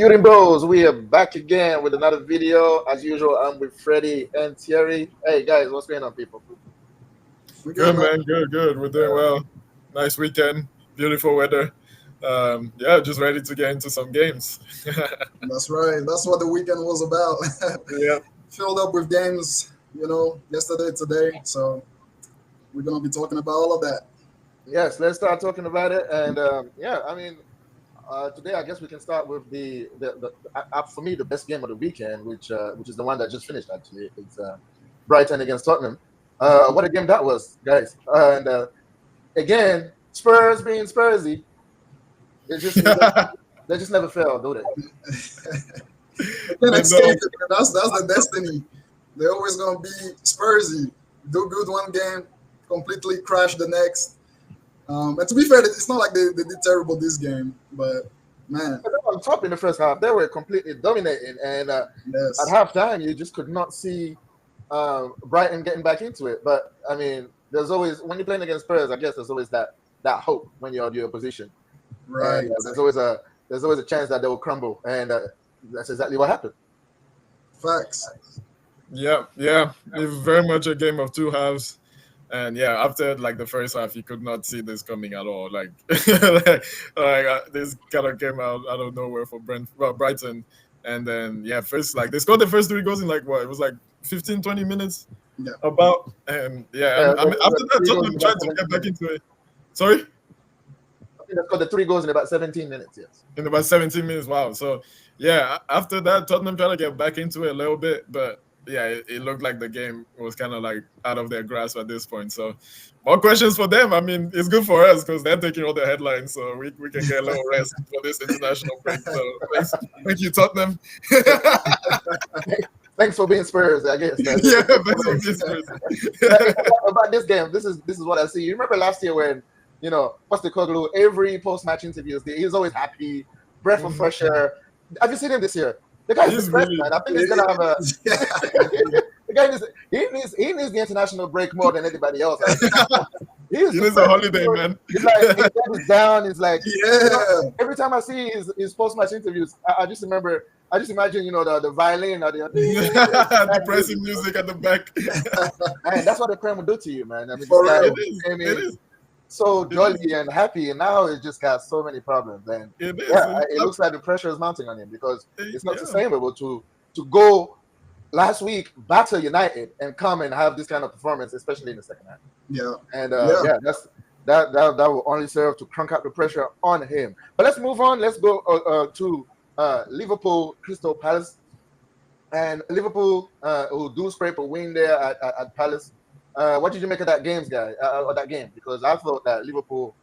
Shooting Bros, we are back again with another video. As usual, I'm with Freddie and Thierry. Hey guys, what's going on, people? We good, Good man. man, good. We're doing well. Nice weekend, beautiful weather. Yeah, just ready to get into some games. That's right. That's what the weekend was about. Yeah, Filled up with games, yesterday, today. So we're gonna be talking about all of that. Yes, let's start talking about it. And today I guess we can start with for me the best game of the weekend, which is the one that just finished. Actually, it's Brighton against Tottenham. What a game that was, guys! And again, Spurs being Spursy, they just they just never fail, do they? They can't I escape know. it. Man. That's the destiny. They're always gonna be Spursy. Do good one game, completely crash the next. And to be fair, it's not like they did terrible this game, but man, But they were on top in the first half. They were completely dominating, and at yes, halftime, you just could not see Brighton getting back into it. But I mean, there's always when you're playing against Spurs, I guess there's always that hope when you're the opposition, and right, there's always a chance that they will crumble, and that's exactly what happened. facts. yeah. It's very much a game of two halves. And yeah, after like the first half, you could not see this coming at all. Like, this kind of came out of nowhere for Brighton. And then yeah, first like they scored the first three goals in like what it was like 15, 20 minutes Yeah, about. And yeah, Yeah, I mean after that, three goals Tottenham in tried about to get 17 back minutes. into it. Sorry. I think they scored the 3 goals in about 17 minutes. Yes. In about 17 minutes. Wow. So yeah, after that, Tottenham tried to get back into it a little bit, but yeah, it looked like the game was kind of like out of their grasp at this point. So more questions for them. I mean, it's good for us because they're taking all the headlines, so we can get a little rest for this international break. So thank you, Tottenham. Thanks for being Spurs, I guess. Yeah, thanks for this person. About this game, this is what I see. You remember last year when Postecoglu, every post-match interviews, he's always happy, breath of fresh air. Have you seen him this year? The guy's He's depressed, really- man. I think he's gonna have a. yeah. The guy needs the international break more than anybody else. He's He needs a holiday, man. He's like his head is down. He's like Yeah. every time I see his post-match interviews, I just remember. I just imagine, the violin or the Depressing music at the back. man, that's what the Prem will do to you, man. I mean, For this guy real. It is. so jolly and happy, and now it just got so many problems. And It is. yeah, it looks like the pressure is mounting on him because it's not Yeah. sustainable to go last week batter United and come and have this kind of performance, especially in the second half. Yeah. And Yeah. yeah, that will only serve to crank up the pressure on him. But let's move on. Let's go to Liverpool Crystal Palace, and Liverpool who do scrape a win there at Palace. What did you make of that or that game? Because I thought that Liverpool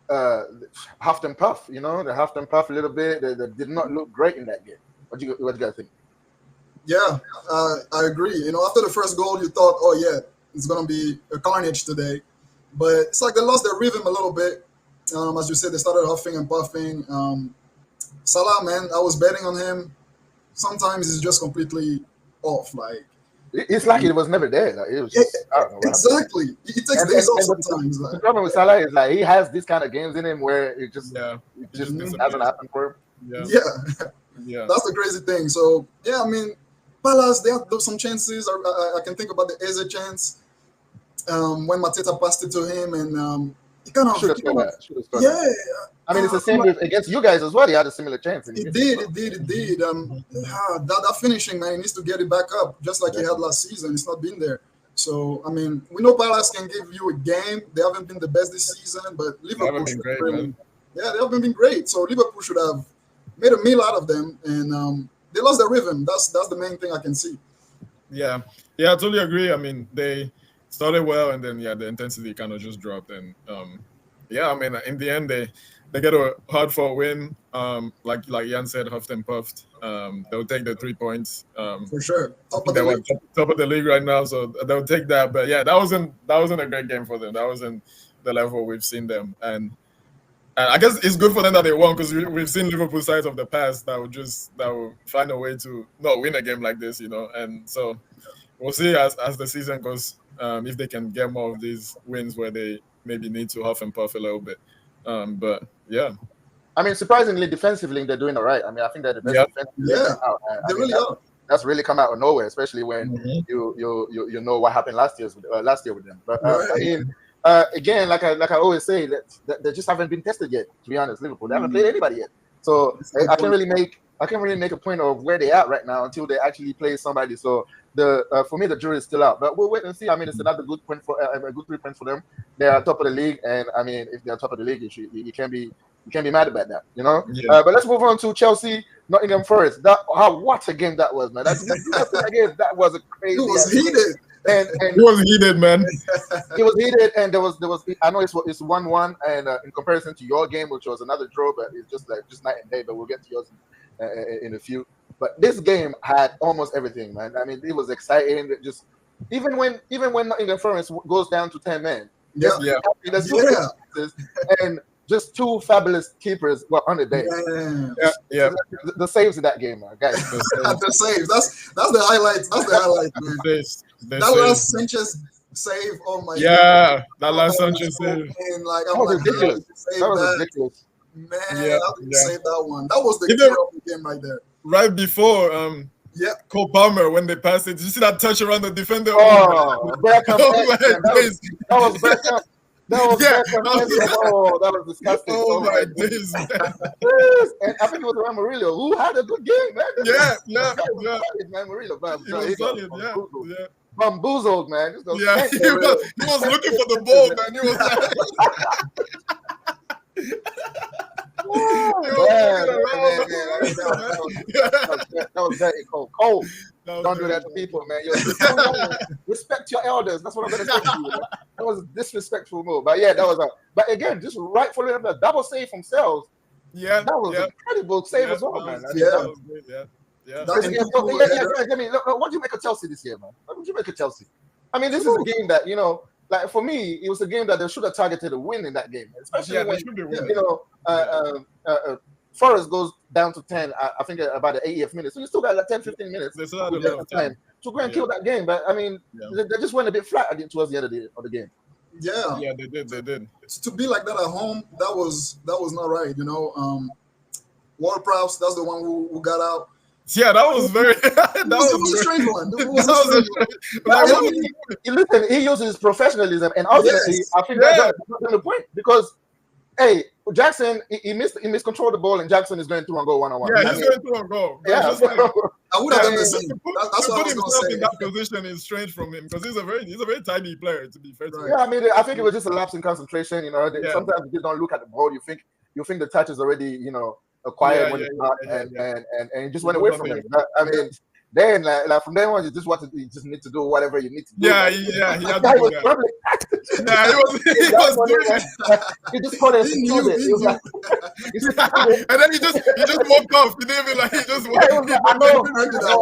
huffed and puff. They huffed and puff a little bit. They did not look great in that game. What you guys think? Yeah, I agree. After the first goal, you thought, oh yeah, it's gonna be a carnage today, but it's like they lost their rhythm a little bit. As you said, they started huffing and puffing. Salah, man, I was betting on him. Sometimes he's just completely off. Like, It's like it was never there. Like, it was just, I don't know. What happened. exactly. He takes And- days and- off and sometimes. The Like, problem with Salah is like he has this kind of games in him where it just Mhm. hasn't happened for him. Yeah. yeah, that's the crazy thing. So yeah, I mean, Palace, they had some chances. I can think about the Eze chance when Mateta passed it to him, and he kind of, Should have scored that. Should have scored yeah, that. I mean, it's the same with against you guys as well. He had a similar chance. it did. That finishing, man, he needs to get it back up, just like he had last season. It's not been there. So I mean, we know Palace can give you a game. They haven't been the best this season, but Liverpool haven't been should great, really, man. yeah, they haven't been great. So Liverpool should have made a meal out of them, and they lost their rhythm. That's the main thing I can see. Yeah, I totally agree. I mean, they started well, and then the intensity kind of just dropped. And I mean, in the end, they get a hard fought win. Like Jan said, huffed and puffed. They'll take the 3 points. For sure. Top of They the were league. top of the league right now, so they'll take that. But yeah, that wasn't a great game for them. That wasn't the level we've seen them. And I guess it's good for them that they won because we've seen Liverpool sides of the past that will find a way to not win a game like this, And so we'll see as the season goes if they can get more of these wins where they maybe need to huff and puff a little bit. But yeah, I mean, surprisingly, defensively, they're doing all right. I mean, I think they're the best defense out. They really are. That's really come out of nowhere, especially when you know what happened last year with them. But I mean, again, like I always say, that they just haven't been tested yet. To be honest, Liverpool, they haven't played anybody yet. So I can't really make a point of where they are right now until they actually play somebody. So for me, the jury is still out. But we'll wait and see. I mean, it's another good point for a good 3 points for them. They are top of the league, and I mean, if they're top of the league, you can't be mad about that, you know. Yeah. But let's move on to Chelsea, Nottingham Forest. What a game that was, man! That was a crazy. It was heated. And it was heated, man. It was heated, and there was. I know it's 1-1, and in comparison to your game, which was another draw, but it's just night and day. But we'll get to yours in a few. But this game had almost everything, man. I mean, it was exciting. Just even when Nottingham Forest goes down to 10 men, and just two fabulous keepers on the day. Yeah. The saves in that game, man, guys. The saves. That's the highlight. That's the highlight, man. That last Sanchez save. Oh my god. Yeah, that last Sanchez save. That was ridiculous. That was ridiculous. Man, how did you save that one? That was the key of the game right there. Right before Cole Palmer, when they passed it, did you see that touch around the defender? That was Beckham. That was disgusting. Oh my days. And I think it was Ryan Murillo who had a good game, man. Man, Murillo, bamboozled, man. He was looking for the ball, man. He was that was very cold. Cole, don't do that to people, man. Respect your elders. That's what I'm going to say to you. That was a disrespectful move. But yeah, that was but again, just rightfully the double save from Sales. Yeah, that was an incredible save as well, man. That was good. I mean, what do you make of Chelsea this year, man? What do you make of Chelsea? I mean, this is a game that, like for me, it was a game that they should have targeted a win in that game, especially when Forest goes down to 10. I think about the 80th minute, so you still got like 10-15 minents they still had a lot of time to go and kill that game. But I mean, they just went a bit flat towards the end of the game. Yeah, they did. To be like that at home, that was not right. Ward-Prowse, that's the one who got out. Yeah, that was very. That was a strange one. Listen, he uses professionalism, and ultimately, I think that's the point because, hey, Jackson, he miscontrolled the ball, and Jackson is going through and go 1-on-1. Yeah, he's going through and go. Yeah, I would have done the same. That's what I was going to say. In that position is strange from him because he's a very tiny player. To be fair, to him. Yeah, I mean, I think it was just a lapse in concentration. Sometimes you just don't look at the ball. You think the touch is already, acquired when it's not, and you just went away from it. I mean, then like from then on, you just need to do whatever you need to do. Yeah, he had to do that. He was doing it. He just caught it. And then he just walked off. He didn't even he just walked off. I know,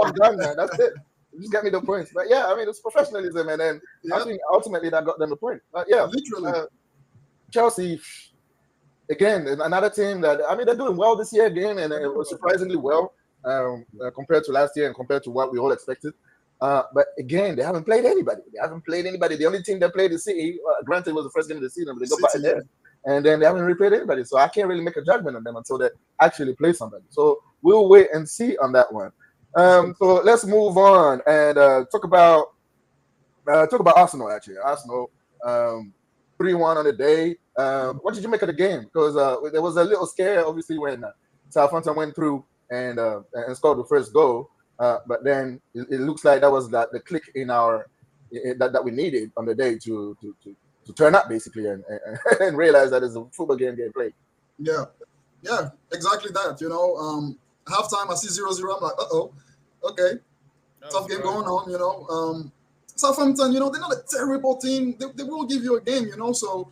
I'm done, man. That's it. You just get me the points. But yeah, I mean, it's professionalism, and then I think ultimately that got them the point. But yeah, literally, Chelsea. Again, another team that they're doing well this year again, and it was surprisingly well compared to last year and compared to what we all expected. But again, they haven't played anybody. The only team that played is City. Granted, it was the first game of the season, but they got back there, and then they haven't really played anybody. So I can't really make a judgment on them until they actually play somebody. So we'll wait and see on that one. So let's move on and talk about Arsenal. Actually, Arsenal 3-1 on the day. What did you make of the game? Because there was a little scare, obviously, when Southampton went through and scored the first goal. But then it looks like that was the click in that we needed on the day to turn up, basically, and realize that it's a football game getting played. Yeah, exactly that. Halftime, I see 0-0. I'm like, okay, tough game going on. Southampton, they're not a terrible team. They will give you a game, so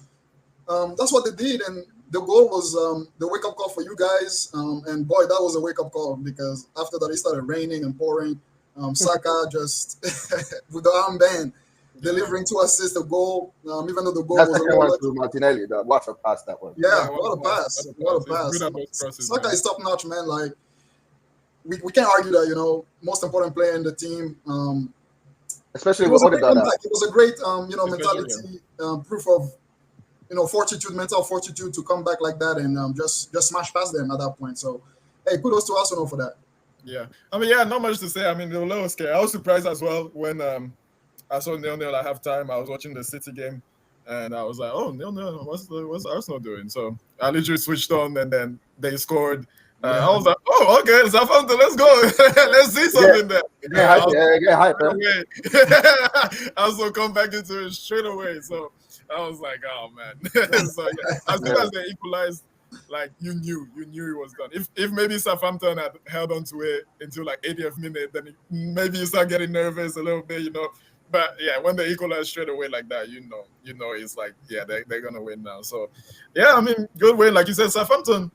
that's what they did. And the goal was the wake-up call for you guys. And boy, that was a wake-up call because after that, it started raining and pouring. Saka just, with the armband, delivering 2 assists, a goal, even though the goal was a goal. To Martinelli, what a pass that was. Yeah, what a pass. What a pass. Saka is top-notch, man. Like, we can't argue that, most important player in the team. Especially with Odegaard. It was a great, mentality, proof of fortitude, mental fortitude to come back like that and just smash past them at that point. So, hey, kudos to Arsenal for that. Yeah, I mean, not much to say. I mean, they were a little scared. I was surprised as well when I saw 0-0 at halftime. I was watching the City game, and I was like, "Oh, 0-0. What's Arsenal doing?" So I literally switched on, and then they scored. I was like, "Oh, okay, Southampton, let's go. Let's see something there." Get hype, Also come back into it straight away. So I was like, "Oh man!" So as soon as they equalized, like you knew it was done. If maybe Southampton had held on to it until like 80th minute, then maybe you start getting nervous a little bit, But yeah, when they equalize straight away like that, it's like, they're gonna win now. So yeah, I mean, good win. Like you said, Southampton,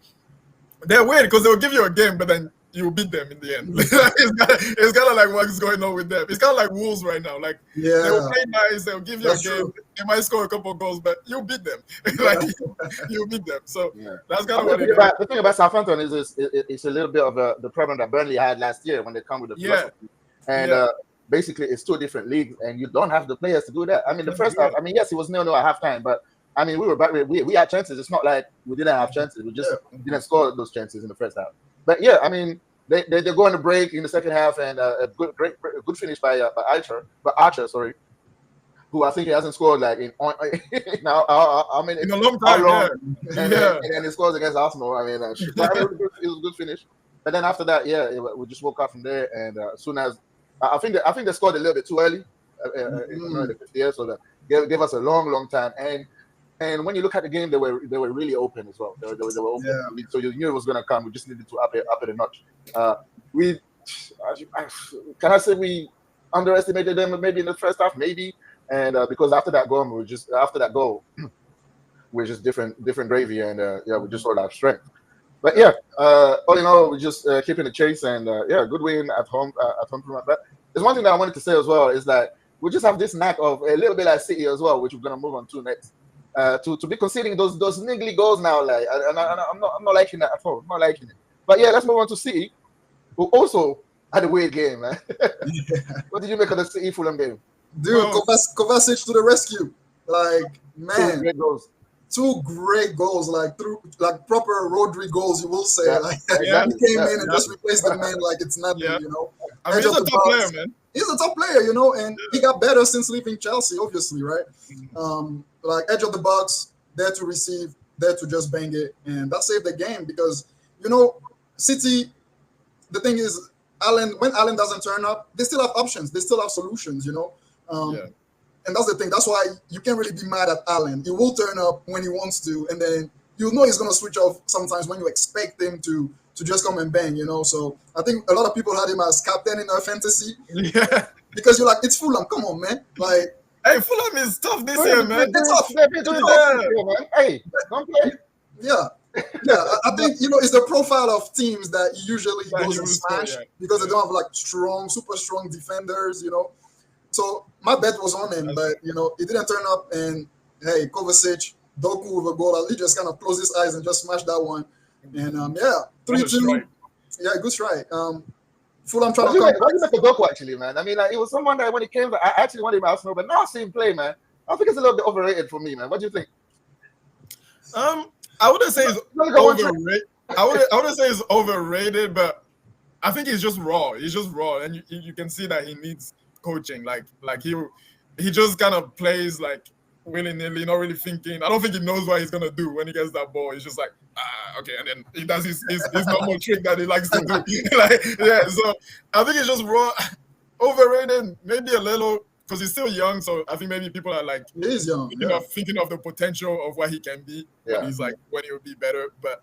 they're weird because they'll give you a game, but then you beat them in the end. It's kind of like what's going on with them. It's kind of like Wolves right now. Like they'll play nice, they'll give you a game. True. They might score a couple of goals, but you beat them. You beat them. So that's kind of what it is. The thing about Southampton is it's a little bit of the problem that Burnley had last year when they come with the philosophy. And basically, it's 2 different leagues, and you don't have the players to do that. I mean, the first half, I mean, yes, it was 0-0 at halftime, but I mean, we were back. We had chances. It's not like we didn't have chances. We just didn't score those chances in the first half. But yeah, I mean, they go on a break in the second half, and a good finish by Archer, sorry, who I think he hasn't scored like in a long time. And then he scores against Arsenal. I mean, it was a good finish. But then after that, we just woke up from there, and as soon as I think they scored a little bit too early in the 50th, so that gave us a long time. And when you look at the game, they were really open as well. They were open, so you knew it was going to come. We just needed to up it a notch. Can I say we underestimated them maybe in the first half, maybe, and because after that goal, we're just different gravy, and we just sort of have strength. But all in all, we're just keeping the chase, and good win at home. But there's one thing that I wanted to say as well is that we just have this knack of a little bit like City as well, which we're gonna move on to next. To be conceding those niggly goals now, like I'm not liking that at all. I'm not liking it. But let's move on to City, who also had a weird game, man. What did you make of the City Fulham game? Dude, Kovacic to the rescue. Like, man. 2 great goals. 2 great goals, like proper Rodri goals, you will say. He came in and just replaced the man like it's nothing, I mean, he's a top player, man. He's a top player, and he got better since leaving Chelsea, obviously, right? Like edge of the box, there to receive, there to just bang it, and that saved the game because City. The thing is, when Allen doesn't turn up, they still have options, they still have solutions, And that's the thing. That's why you can't really be mad at Allen. He will turn up when he wants to, and then he's going to switch off sometimes when you expect him to just come and bang, So I think a lot of people had him as captain in their fantasy. Yeah. Because you're like, it's Fulham. Come on, man. Like, hey, Fulham is tough this year, man. It's tough. Hey, don't play. Yeah. I think it's the profile of teams that usually goes and smash because they don't have like super strong defenders, So my bet was on him, but he didn't turn up. And hey, Kovacic, Doku with a goal. He just kind of closed his eyes and just smashed that one. And 3-2. Yeah, good strike. Fulham trying to come. What do you make of Doku actually, man? I mean, it was someone that when he came, I actually wanted him to Arsenal, but now I see him play, man. I think it's a little bit overrated for me, man. What do you think? I wouldn't say it's overrated. I wouldn't say it's overrated, but I think he's just raw. He's just raw, and you can see that he needs coaching. Like he just kind of plays like willy-nilly, not really thinking. I don't think he knows what he's gonna do when he gets that ball. He's just like, okay, and then he does his normal trick that he likes to do. So I think it's just raw, overrated, maybe a little. Because he's still young, so I think maybe people are like, he is young, thinking of the potential of what he can be when he will be better. But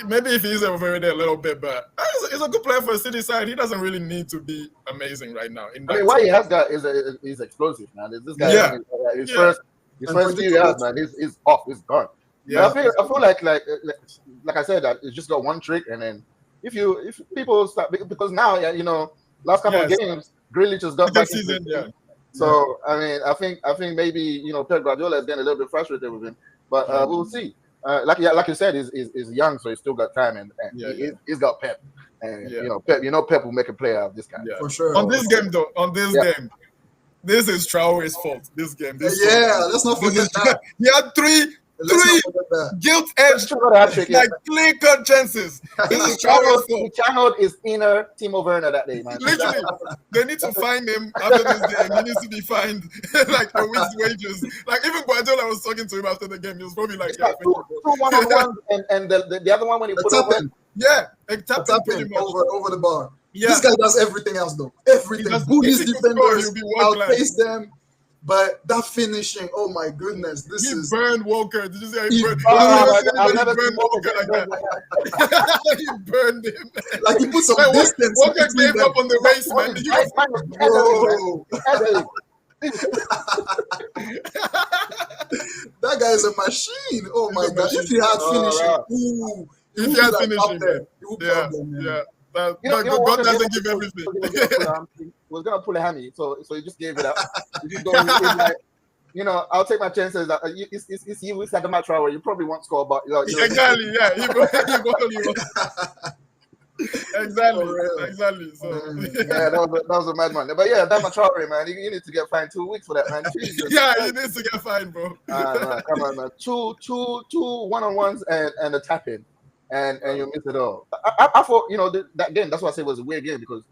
maybe if he's overrated a little bit, but he's a good player for a City side. He doesn't really need to be amazing right now. What he has got is explosive, man. This guy, his first few years, man, he's off, he's gone. Yeah, I feel like I said that it's just got one trick, and then if people start because now last couple of games. Grealish has got back season, So I mean, I think maybe Pep Guardiola is getting a little bit frustrated with him, but we'll see. Like you said, he's young, so he's still got time, and he's got Pep, and Pep will make a player out of this guy for sure. On this game, this is Traore's fault. This game. This let's not forget that. He had three guilt-edged, like clear-cut chances. This is Traore's fault. He channeled his inner Timo Werner that day, man. Literally, they need to find him after this game. He needs to be fined like a week's wages. Like even Guardiola was talking to him after the game. He was probably like, yeah, two one-on-ones, and the other one when he put over. Yeah, it tapped him pretty much over the bar. Yeah. This guy does everything else though. Everything. Bullies defenders, outpace them. But that finishing, oh my goodness, he burned Walker. Did you see how he burned? Burned Walker like that. He burned him. Like he put some distance. Walker gave up on the race, man. That guy is a machine. Oh my god! If he had finishing, if he had finishing, yeah. God doesn't give everything. He was gonna pull a hammy, so he just gave it up. I'll take my chances. It's you. It's like a match where you probably won't score, but exactly, yeah. You probably won't. Exactly. So yeah, that was a madman. But yeah, that Traore, man, you need to get fined 2 weeks for that, man. Jesus. Yeah, he needs to get fined, bro. Come on, man. Two one-on-ones and a tap-in. And you miss it all. I thought, that game, that's why I say it was a weird game, because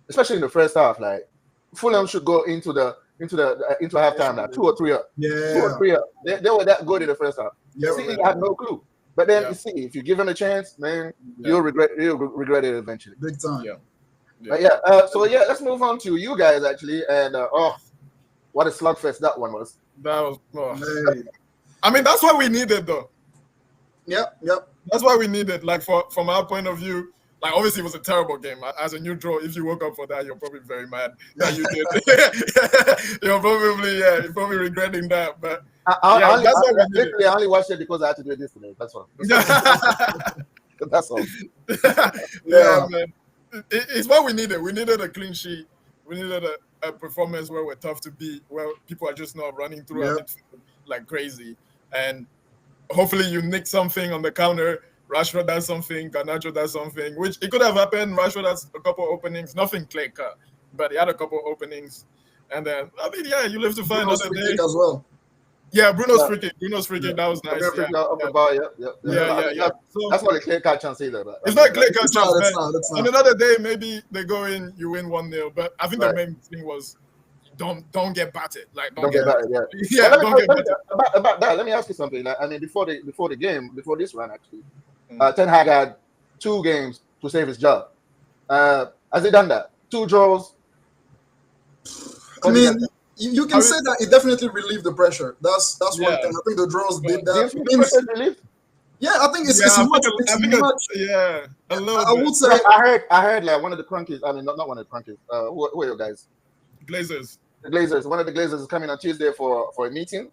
especially in the first half, like Fulham should go into halftime, like 2 or 3 up. Yeah. 2 or 3 up. They were that good in the first half. Yeah, City had no clue. But then you see, if you give him a chance, man, you'll regret it eventually. Big time. Yeah. But let's move on to you guys actually. And what a slugfest that one was. That was I mean, that's what we needed though. Yep. That's why we needed, like, from our point of view, like, obviously it was a terrible game. As a neutral, if you woke up for that, you're probably very mad that you did. You're probably regretting that. But I only watched it because I had to do this today. That's all. That's all. Yeah, man. It's what we needed. We needed a clean sheet. We needed a performance where we're tough to beat, where people are just not running through like crazy. And hopefully you nick something on the counter. Rashford does something, Garnacho does something, which it could have happened. Rashford has a couple openings, nothing clear cut, but he had a couple openings. And then, you live to find another day. As well. Yeah, Bruno's free kick, that was nice. Yeah. So, that's not a clear cut chance either. It's not a clear cut chance. It's not. On another day, maybe they go in, you win 1-0. But I think the main thing was don't get battered. Like don't get battered. Yeah, don't get battered. About that, let me ask you something. Like, I mean, before the game, before this run actually, Ten Hag had 2 games to save his job. Has he done that? 2 draws. I mean, you can say that it definitely relieved the pressure. That's one thing. I think the draws did that. Yeah, I think it's much. A little. I would say I heard like one of the crunkies. I mean, not one of the crunkies. Who are you guys? Glazers. The Glazers. One of the Glazers is coming on Tuesday for a meeting,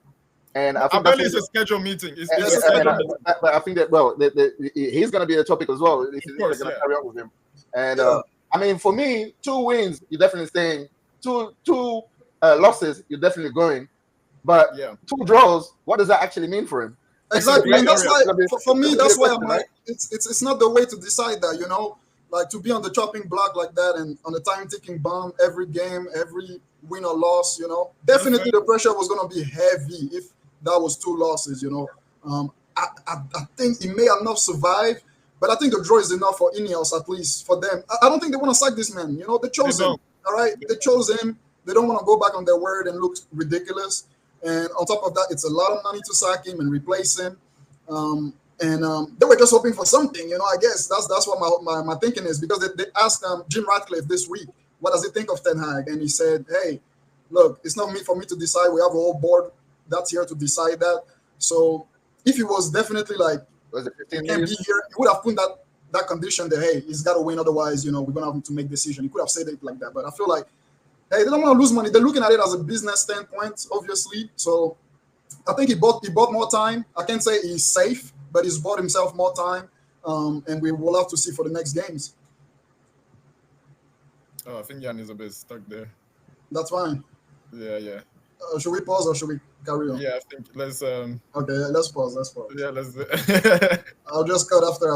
and I think it's a scheduled meeting. But I think that he's going to be a topic as well. If he's going to carry on with him, and I mean, for me, 2 wins, you're definitely staying. 2 losses, you're definitely going. But 2 draws, what does that actually mean for him? Exactly, and that's why for me, that's why I'm like, it's not the way to decide that, like to be on the chopping block like that and on the time ticking bomb every game, every win or loss, definitely the pressure was going to be heavy if that was 2 losses, I think he may have not survived, but I think the draw is enough for Ineos, at least for them. I don't think they want to sack this man. They chose him. All right, they chose him. They don't want to go back on their word and look ridiculous. And on top of that, it's a lot of money to sack him and replace him. They were just hoping for something, I guess that's what my thinking is, because they asked Jim Ratcliffe this week, what does he think of Ten Hag? And he said, hey, look, it's not for me to decide. We have a whole board that's here to decide that. So if he was definitely like, he can't be here, he would have put that condition that, hey, he's got to win, otherwise, we're going to have to make decision. He could have said it like that. But I feel like, hey, they don't want to lose money. They're looking at it as a business standpoint, obviously. So I think he bought more time. I can't say he's safe, but he's bought himself more time. And we will have to see for the next games. Oh, I think Jan is a bit stuck there. That's fine. Yeah. Should we pause or should we carry on? Yeah, I think let's. Okay, let's pause. Yeah, let's. I'll just cut after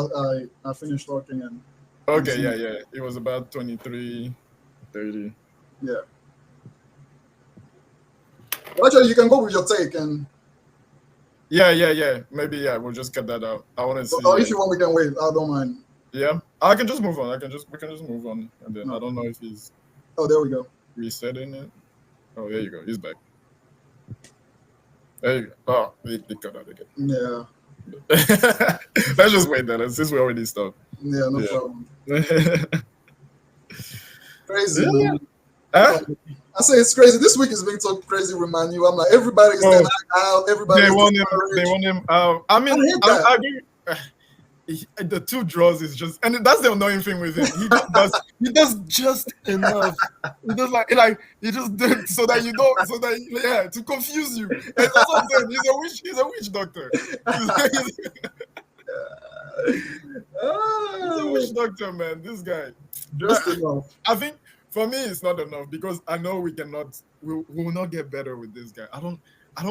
I finish talking and. Okay, yeah. It was about 23:30. Yeah. Actually, you can go with your take, and Yeah. Maybe we'll just cut that out. I want to see. or if you want, we can wait. I don't mind. Yeah, I can just move on. We can just move on, and then No. I don't know if he's Oh, there we go. resetting it. Oh, there you go. He's back. There you go. Oh, he cut out again. Yeah, Let's just wait then, since we already stopped. yeah, no Yeah. problem. Yeah. Crazy. Yeah. Man. Huh? I say it's crazy. This week is being so crazy with Man U. I'm like, everybody is Ten Hag out. Everybody They is want him. discouraged. They want him out. I mean, hate that. I agree. The 2 draws is just, and that's the annoying thing with him. He does just enough. He does like he just did so that you don't, to confuse you. And that's what I'm saying. He's a witch doctor. He's a witch doctor, man. This guy. Just enough. I think for me it's not enough because I know we will not get better with this guy. I don't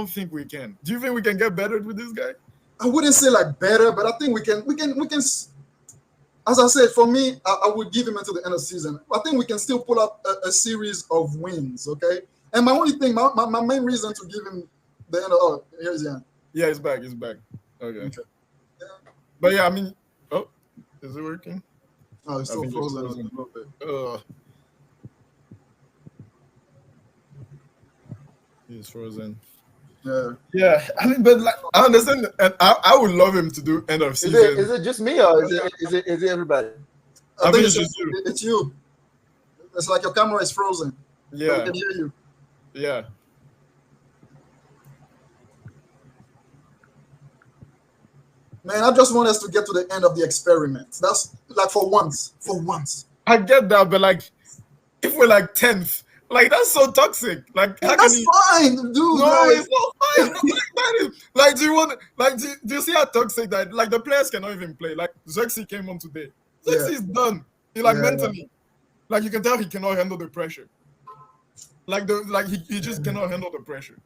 think we can. Do you think we can get better with this guy? I wouldn't say like better, but I think we can. As I said, for me, I would give him until the end of the season. I think we can still pull up a series of wins. Okay, and my only thing, my main reason to give him the end of here's Jan. Yeah, he's back. Okay. Yeah. But yeah, I mean, is it working? Oh, it's still think it's frozen. frozen. A little bit. He's frozen. Yeah. Yeah, I mean, but like, I understand, and I would love him to do end of Is season. it just me or is it everybody? I I think think it's you. it's you. It's like your camera is frozen. But Yeah, we can hear you. yeah. Man, I just want us to get to the end of the experiment. That's like for once. I get that, but like, if we're like 10th, like that's so toxic. Like, how can That's he? fine, dude. No, like, it's not fine. That is, like, do you want? Like, do you see how toxic that? Like, the players cannot even play. Like, Xerxes came on today. Xerxes is done. He mentally, like you can tell he cannot handle the pressure. He just cannot handle the pressure.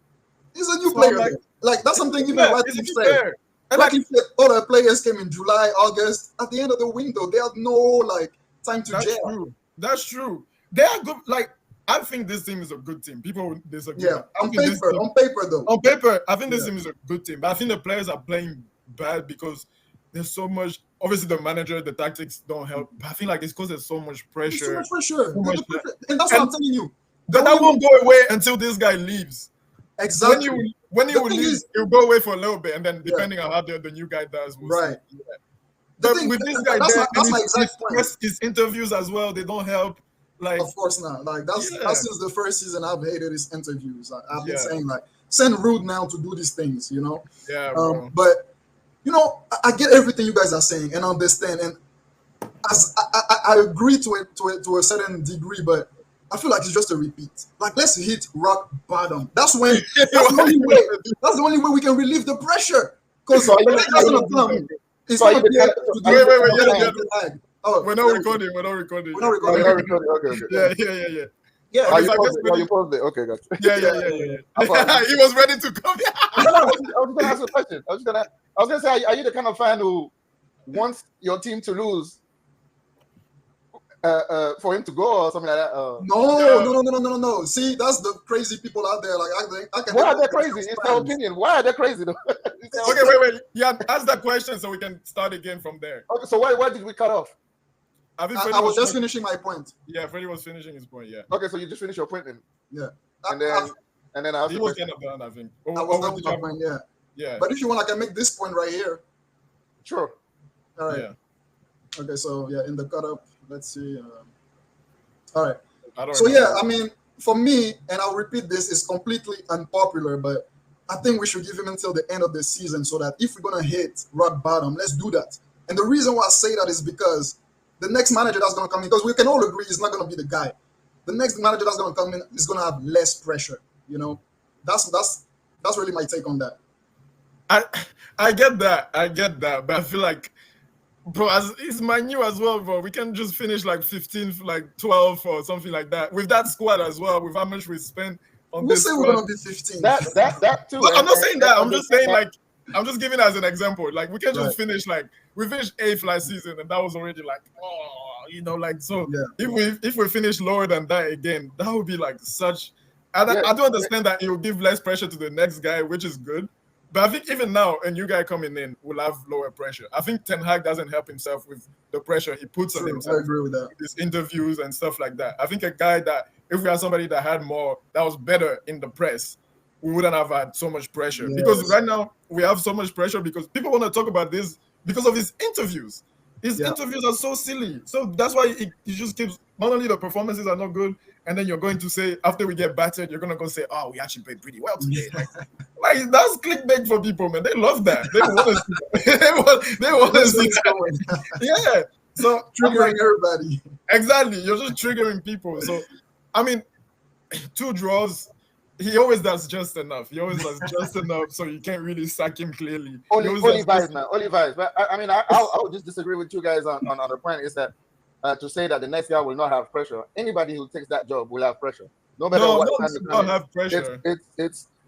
he's a new So, player. like- Like that's something even Yeah, White it's say. fair. And Like like, if all the players came in July, August, at the end of the window, they have no like time to that's gel. true. That's true. They are good. Like, I think this team is a good team. People will disagree. Yeah, I on think this paper, team- though. on paper, I think this Yeah. team is a good team. But I think the players are playing bad because there's so much. Obviously, the manager, the tactics don't help. But I feel like it's because there's so much There's too pressure. much pressure. Too much And that's what I'm telling you. That won't go away until this guy leaves. Exactly. When he The will thing leave, is- he'll go away for a little bit, and then depending on how the new guy does, we'll Right. see. The But thing- with this guy that's there, my and exact point. his interviews as well, they don't help. Like, Of course not. Like that's since the first season I've hated his interviews. I've been Yeah. saying like send Rude now to do these things, you know. yeah, bro. But you know, I get everything you guys are saying and understand, and as I agree to it to a certain degree, but I feel like it's just a repeat. Like let's hit rock bottom. That's when that's the only way we can relieve the pressure. Because So are you- that's gonna come. It's so are you gonna be the kind able to of- do Wait, it. Oh, we're not recording. We're not recording. We're not Oh, recording. you're recording. Okay. Yeah. Yeah, Oh, Okay, you so I paused guess it. Oh, you paused it. Okay, gotcha. Yeah. I thought- He was ready to come. I was just gonna ask a question. I was gonna say, are you the kind of fan who wants your team to lose for him to go or something like that? No. See, that's the crazy people out there. Like I can. Why are they crazy? It's their opinion. Why are they crazy though? It's their Okay, opinion. wait. Yeah, ask that question so we can start again from there. Okay, so why did we cut off? I think I was just finishing my point. Yeah, Freddie was finishing his point. Yeah, Okay, so you just finished your point then, Yeah. and then I asked he the was question. kind of done. I think. I was done with my point. Yeah. Yeah. But if you want, I can make this point right here. Sure. All right. Yeah. Okay. So yeah, in the cut up, let's see. All right. I don't So remember. yeah, I mean, for me, and I'll repeat this, it's completely unpopular, but I think we should give him until the end of the season so that if we're gonna hit rock bottom, let's do that. And the reason why I say that is because the next manager that's gonna come in, because we can all agree he's not gonna be the guy. The next manager that's gonna come in is gonna have less pressure. You know, that's really my take on that. I get that, but I feel like, bro, it's new as well, bro. We can just finish like 15th, like 12th or something like that with that squad as well. With how much we spent on We'll this say squad. we're gonna be 15. That too. But I'm not and- saying that. I'm and- just saying like I'm just giving it as an example. Like we can just Right. finish like we finished 8th last season, and that was already like like so. Yeah. If we finish lower than that again, that would be like such And Yeah. I do understand that it will give less pressure to the next guy, which is good. But I think even now, a new guy coming in will have lower pressure. I think Ten Hag doesn't help himself with the pressure he puts on True, himself. I agree with that. With his interviews and stuff like that. I think a guy that, if we had somebody that had more, that was better in the press, we wouldn't have had so much pressure. Yes. Because right now, we have so much pressure because people want to talk about this because of his interviews. His interviews are so silly. So that's why he just keeps, not only the performances are not good, and then you're going to say, after we get battered, you're going to go say, oh, we actually played pretty well today. Like that's clickbait for people, man. They love that. They want to see that. they want to see that. Yeah. So triggering everybody. Exactly. You're just triggering people. So, I mean, 2 draws, he always does just enough. He always does just enough, so you can't really sack him clearly. Only vibes, man. Only vibes. But I mean, I would just disagree with you guys on the point is that to say that the next guy will not have pressure. Anybody who takes that job will have pressure. No matter what time you come in. Have pressure.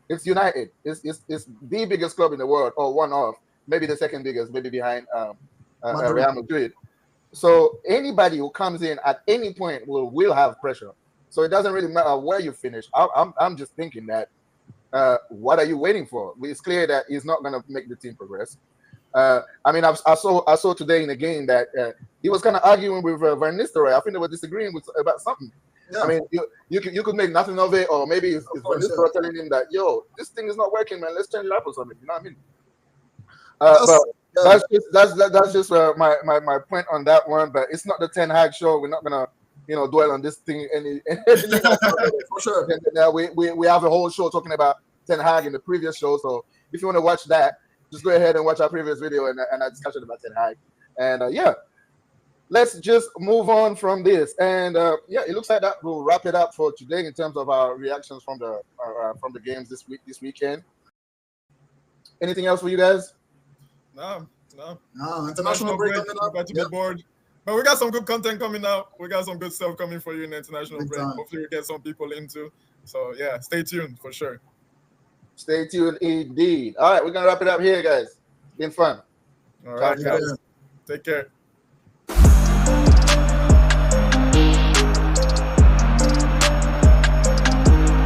It's United. It's the biggest club in the world, or one of, maybe the second biggest, maybe behind Real Madrid. So anybody who comes in at any point will have pressure. So it doesn't really matter where you finish. I'm just thinking that what are you waiting for? It's clear that he's not going to make the team progress. I mean, I saw today in the game that he was kind of arguing with Van Nistelrooy. I think they were disagreeing about something. Yeah. I mean, you could make nothing of it, or maybe it's Van Nistelrooy telling him that, yo, this thing is not working, man. Let's change it up or something. You know what I mean? That's just my point on that one. But it's not the Ten Hag show. We're not gonna dwell on this thing any for sure. We have a whole show talking about Ten Hag in the previous show. So if you want to watch that, just go ahead and watch our previous video and our discussion about Ten Hag. And let's just move on from this. And it looks like that will wrap it up for today in terms of our reactions from the games this weekend. Anything else for you guys? No. International break coming up. About to be bored. But we got some good content coming out. We got some good stuff coming for you in the international break. Hopefully we get some people into. So yeah, stay tuned for sure. Stay tuned indeed. All right, we're gonna wrap it up here, guys. It's been fun. All right, guys. Take care.